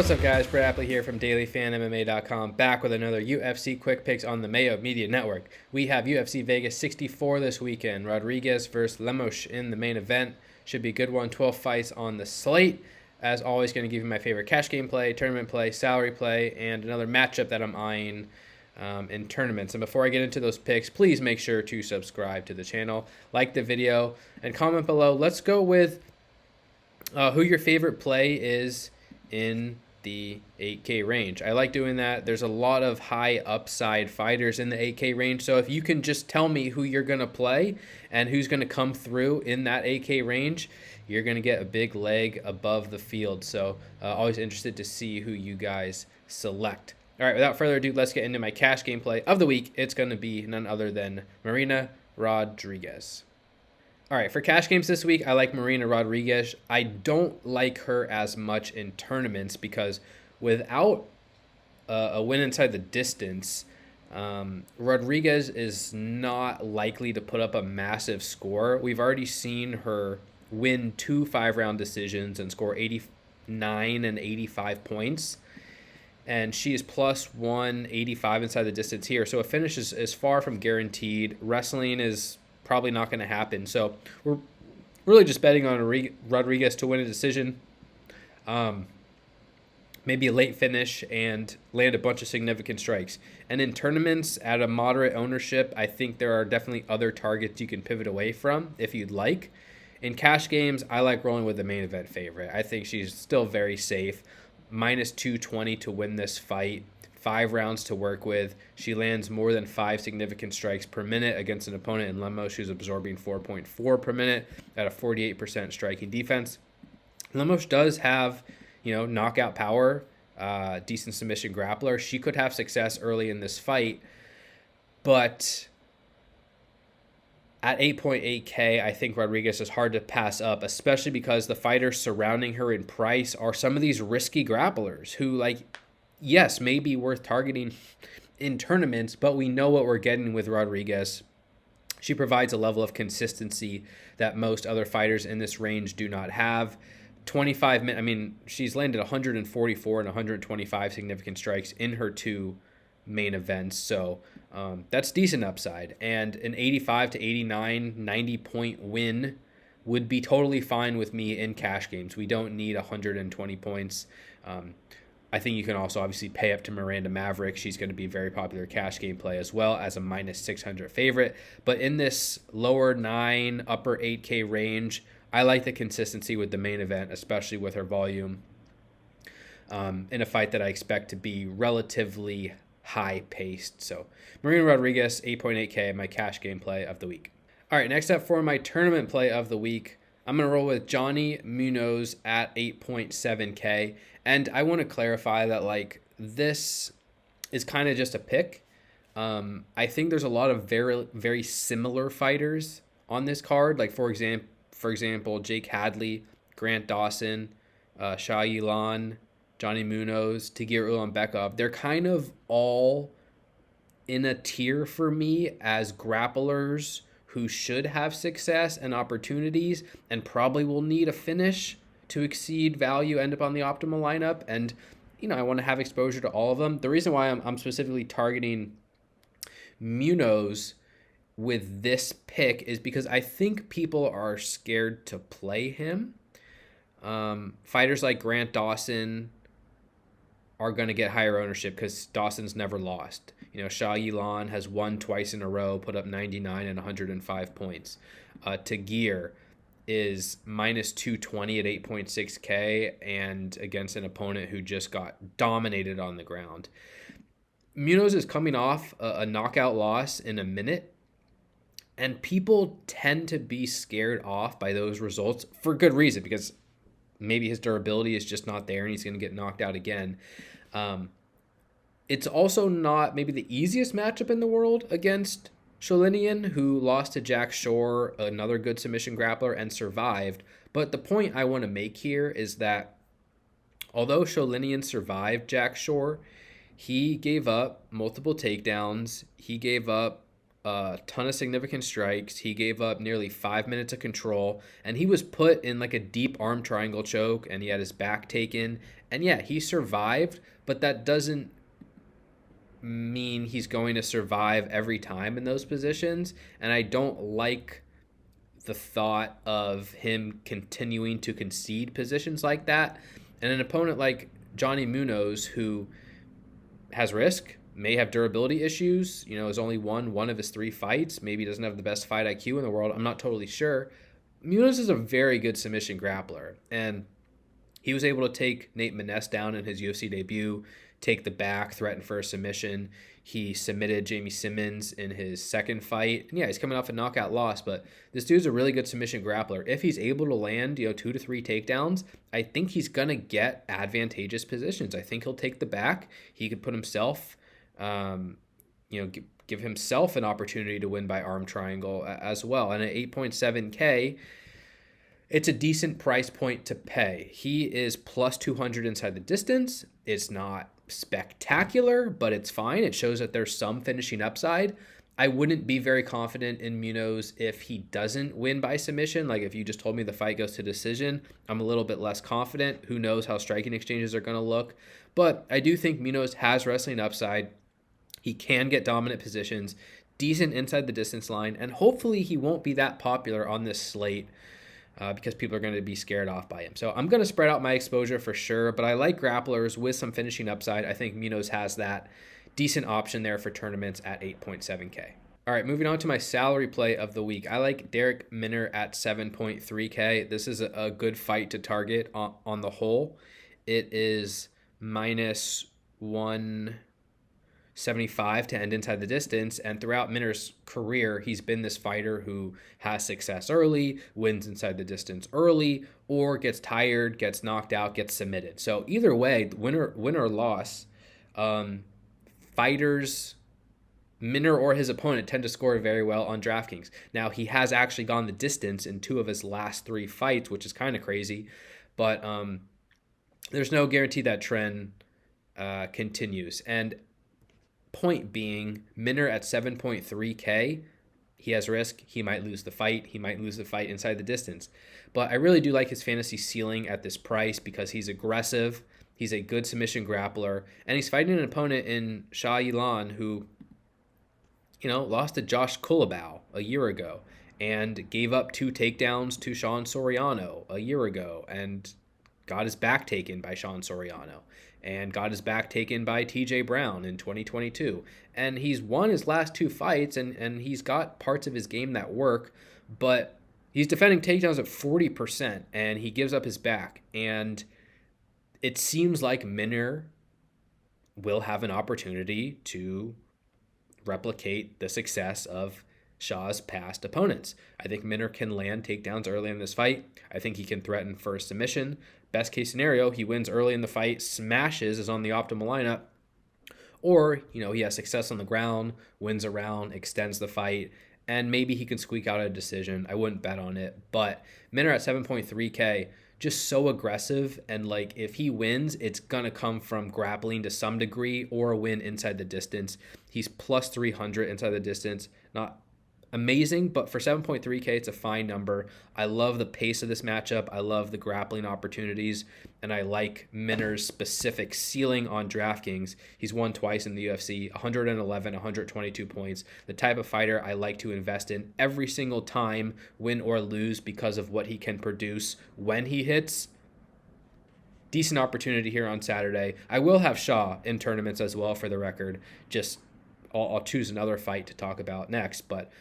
What's up, guys? Brad Appley here from DailyFanMMA.com, back with another UFC Quick Picks on the Mayo Media Network. We have UFC Vegas 64 this weekend. Rodriguez versus Lemos in the main event. Should be a good one. 12 fights on the slate. As always, going to give you my favorite cash game play, tournament play, salary play, and another matchup that I'm eyeing in tournaments. And before I get into those picks, please make sure to subscribe to the channel, like the video, and comment below. Let's go with who your favorite play is in the 8K range. I like doing that. There's a lot of high upside fighters in the 8K range. So if you can just tell me who you're going to play and who's going to come through in that 8K range, you're going to get a big leg above the field. So always interested to see who you guys select. All right, without further ado, let's get into my cash gameplay of the week. It's going to be none other than Marina Rodriguez. All right, for cash games this week, I like Marina Rodriguez. I don't like her as much in tournaments because without a win inside the distance, Rodriguez is not likely to put up a massive score. We've already seen her win 2 5-round decisions and score 89 and 85 points. And she is plus 185 inside the distance here. So a finish is far from guaranteed. Wrestling is probably not going to happen. So we're really just betting on Rodriguez to win a decision, maybe a late finish, and land a bunch of significant strikes. And in tournaments at a moderate ownership, I think there are definitely other targets you can pivot away from if you'd like. In cash games, I like rolling with the main event favorite. I think she's still very safe. Minus 220 to win this fight. 5 rounds to work with. She lands more than 5 significant strikes per minute against an opponent in Lemos who's absorbing 4.4 per minute at a 48% striking defense. Lemos does have, knockout power, decent submission grappler. She could have success early in this fight, but at 8.8K, I think Rodriguez is hard to pass up, especially because the fighters surrounding her in price are some of these risky grapplers who, yes, may be worth targeting in tournaments, but we know what we're getting with Rodriguez. She provides a level of consistency that most other fighters in this range do not have. 25 minutes, she's landed 144 and 125 significant strikes in her 2 main events, so that's decent upside. And an 85 to 89, 90-point win would be totally fine with me in cash games. We don't need 120 points. I think you can also obviously pay up to Miranda Maverick. She's going to be a very popular cash game play as well as a minus 600 favorite. But in this lower 9, upper 8K range, I like the consistency with the main event, especially with her volume in a fight that I expect to be relatively high-paced. So Marina Rodriguez, 8.8K, my cash game play of the week. All right, next up for my tournament play of the week, I'm going to roll with Johnny Munoz at 8.7K. And I want to clarify that, this is kind of just a pick. I think there's a lot of very, very similar fighters on this card. For example, Jake Hadley, Grant Dawson, Shah Yilan, Johnny Munoz, Tagir Ulanbekov. They're kind of all in a tier for me as grapplers who should have success and opportunities and probably will need a finish to exceed value, end up on the optimal lineup. And, I want to have exposure to all of them. The reason why I'm specifically targeting Munoz with this pick is because I think people are scared to play him. Fighters like Grant Dawson are going to get higher ownership because Dawson's never lost. Shah Yilan has won twice in a row, put up 99 and 105 points. Tagir is minus 220 at 8.6K and against an opponent who just got dominated on the ground. Munoz is coming off a knockout loss in a minute, and people tend to be scared off by those results for good reason, because maybe his durability is just not there and he's going to get knocked out again. It's also not maybe the easiest matchup in the world against Sholinian, who lost to Jack Shore, another good submission grappler, and survived. But the point I want to make here is that although Sholinian survived Jack Shore, he gave up multiple takedowns. He gave up a ton of significant strikes. He gave up nearly 5 minutes of control, and he was put in like a deep arm triangle choke, and he had his back taken. And yeah, he survived, but that doesn't mean he's going to survive every time in those positions. And I don't like the thought of him continuing to concede positions like that. And an opponent like Johnny Munoz, who has risk, may have durability issues, has only won one of his 3 fights, maybe doesn't have the best fight IQ in the world, I'm not totally sure. Munoz is a very good submission grappler, and he was able to take Nate Maness down in his UFC debut, take the back, threaten for a submission. He submitted Jamie Simmons in his second fight. And yeah, he's coming off a knockout loss, but this dude's a really good submission grappler. If he's able to land, 2 to 3 takedowns, I think he's going to get advantageous positions. I think he'll take the back. He could put himself, give himself an opportunity to win by arm triangle as well. And at 8.7K, it's a decent price point to pay. He is plus 200 inside the distance. It's not spectacular, but it's fine. It shows that there's some finishing upside. I wouldn't be very confident in Munoz if he doesn't win by submission. Like if you just told me the fight goes to decision, I'm a little bit less confident. Who knows how striking exchanges are going to look. But I do think Munoz has wrestling upside. He can get dominant positions, decent inside the distance line, and hopefully he won't be that popular on this slate because people are going to be scared off by him. So I'm going to spread out my exposure for sure, but I like grapplers with some finishing upside. I think Munoz has that decent option there for tournaments at 8.7K. All right, moving on to my salary play of the week. I like Derek Minner at 7.3K. This is a good fight to target on the whole. It is minus 175 to end inside the distance, and throughout Minner's career, he's been this fighter who has success early, wins inside the distance early, or gets tired, gets knocked out, gets submitted. So either way, win or loss, fighters, Minner or his opponent, tend to score very well on DraftKings. Now, he has actually gone the distance in 2 of his last 3 fights, which is kind of crazy, but there's no guarantee that trend continues. And point being, Minner at 7.3K, he has risk. He might lose the fight. He might lose the fight inside the distance. But I really do like his fantasy ceiling at this price because he's aggressive. He's a good submission grappler. And he's fighting an opponent in Shah Yilan who, lost to Josh Kulabau a year ago and gave up 2 takedowns to Sean Soriano a year ago and got his back taken by Sean Soriano and got his back taken by TJ Brown in 2022. And he's won his last 2 fights, and he's got parts of his game that work, but he's defending takedowns at 40%, and he gives up his back. And it seems like Minner will have an opportunity to replicate the success of Shah's past opponents. I think Minner can land takedowns early in this fight. I think he can threaten for a submission. Best case scenario, he wins early in the fight, smashes, is on the optimal lineup. Or, he has success on the ground, wins a round, extends the fight, and maybe he can squeak out a decision. I wouldn't bet on it. But Minner at 7.3K, just so aggressive. And if he wins, it's going to come from grappling to some degree or a win inside the distance. He's plus 300 inside the distance. Not amazing, but for 7.3K, it's a fine number. I love the pace of this matchup. I love the grappling opportunities, and I like Minner's specific ceiling on DraftKings. He's won twice in the UFC, 111, 122 points. The type of fighter I like to invest in every single time, win or lose, because of what he can produce when he hits. Decent opportunity here on Saturday. I will have Shah in tournaments as well, for the record. Just I'll choose another fight to talk about next, but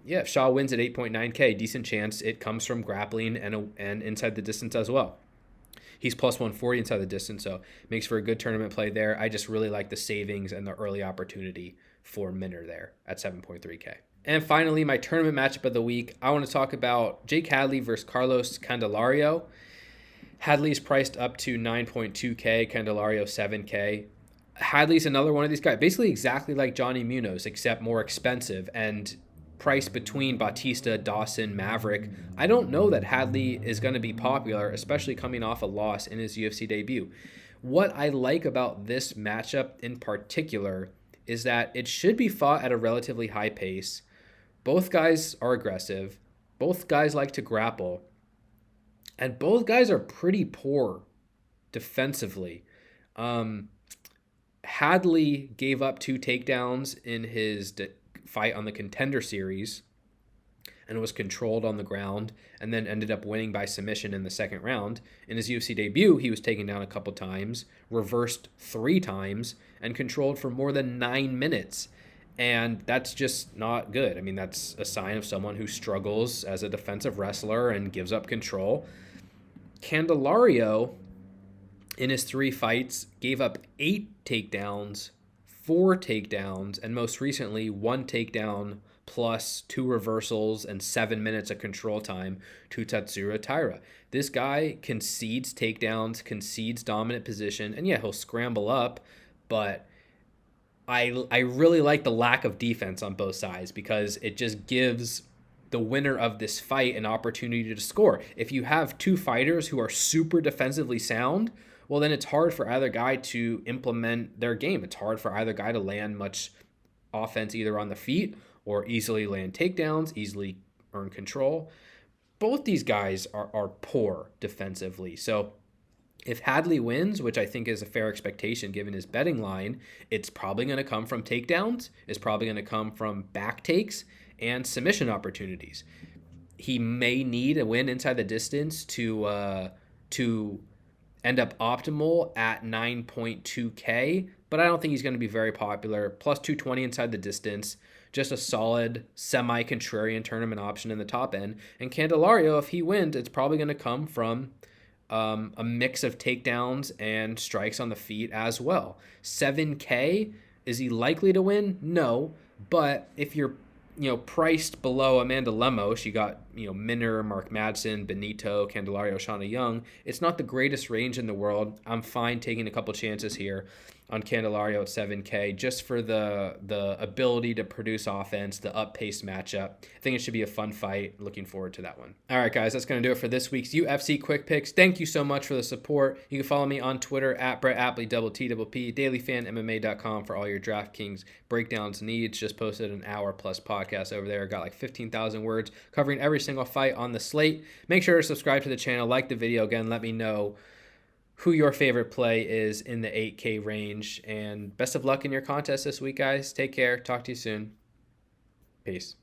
if Shah wins at 8.9K, decent chance it comes from grappling and inside the distance as well. He's plus 140 inside the distance, so makes for a good tournament play there. I just really like the savings and the early opportunity for Minner there at 7.3K. And finally, my tournament matchup of the week, I want to talk about Jake Hadley versus Carlos Candelario. Hadley's priced up to 9.2K, Candelario 7K. Hadley's another one of these guys, basically exactly like Johnny Munoz, except more expensive and priced between Bautista, Dawson, Maverick. I don't know that Hadley is going to be popular, especially coming off a loss in his UFC debut. What I like about this matchup in particular is that it should be fought at a relatively high pace. Both guys are aggressive. Both guys like to grapple. And both guys are pretty poor defensively. Hadley gave up 2 takedowns in his fight on the Contender Series and was controlled on the ground and then ended up winning by submission in the second round. In his UFC debut, he was taken down a couple times, reversed 3 times, and controlled for more than 9 minutes. And that's just not good. I mean, that's a sign of someone who struggles as a defensive wrestler and gives up control. Candelario, in his 3 fights, gave up 8 takedowns, 4 takedowns, and most recently 1 takedown plus 2 reversals and 7 minutes of control time to Tatsuro Taira. This guy concedes takedowns, concedes dominant position, and yeah, he'll scramble up, but I really like the lack of defense on both sides because it just gives the winner of this fight an opportunity to score. If you have 2 fighters who are super defensively sound, well, then it's hard for either guy to implement their game. It's hard for either guy to land much offense either on the feet or easily land takedowns, easily earn control. Both these guys are poor defensively. So if Hadley wins, which I think is a fair expectation given his betting line, it's probably going to come from takedowns. It's probably going to come from back takes and submission opportunities. He may need a win inside the distance to end up optimal at 9.2K, but I don't think he's going to be very popular. Plus 220 inside the distance, just a solid semi-contrarian tournament option in the top end. And Candelario, if he wins, it's probably going to come from a mix of takedowns and strikes on the feet as well. 7K, is he likely to win? No, but if you're priced below Amanda Lemos, you got, Minner, Mark Madsen, Benito, Candelario, Shauna Young. It's not the greatest range in the world. I'm fine taking a couple chances here on Candelario at 7K just for the ability to produce offense, the up-paced matchup. I think it should be a fun fight. Looking forward to that one. All right, guys, that's going to do it for this week's UFC Quick Picks. Thank you so much for the support. You can follow me on Twitter at Brett Appley, TTPP, dailyfanmma.com for all your DraftKings breakdowns needs. Just posted an hour-plus podcast over there. Got like 15,000 words covering every single fight on the slate. Make sure to subscribe to the channel, like the video. Again, let me know who your favorite play is in the 8K range. And best of luck in your contest this week, guys. Take care. Talk to you soon. Peace.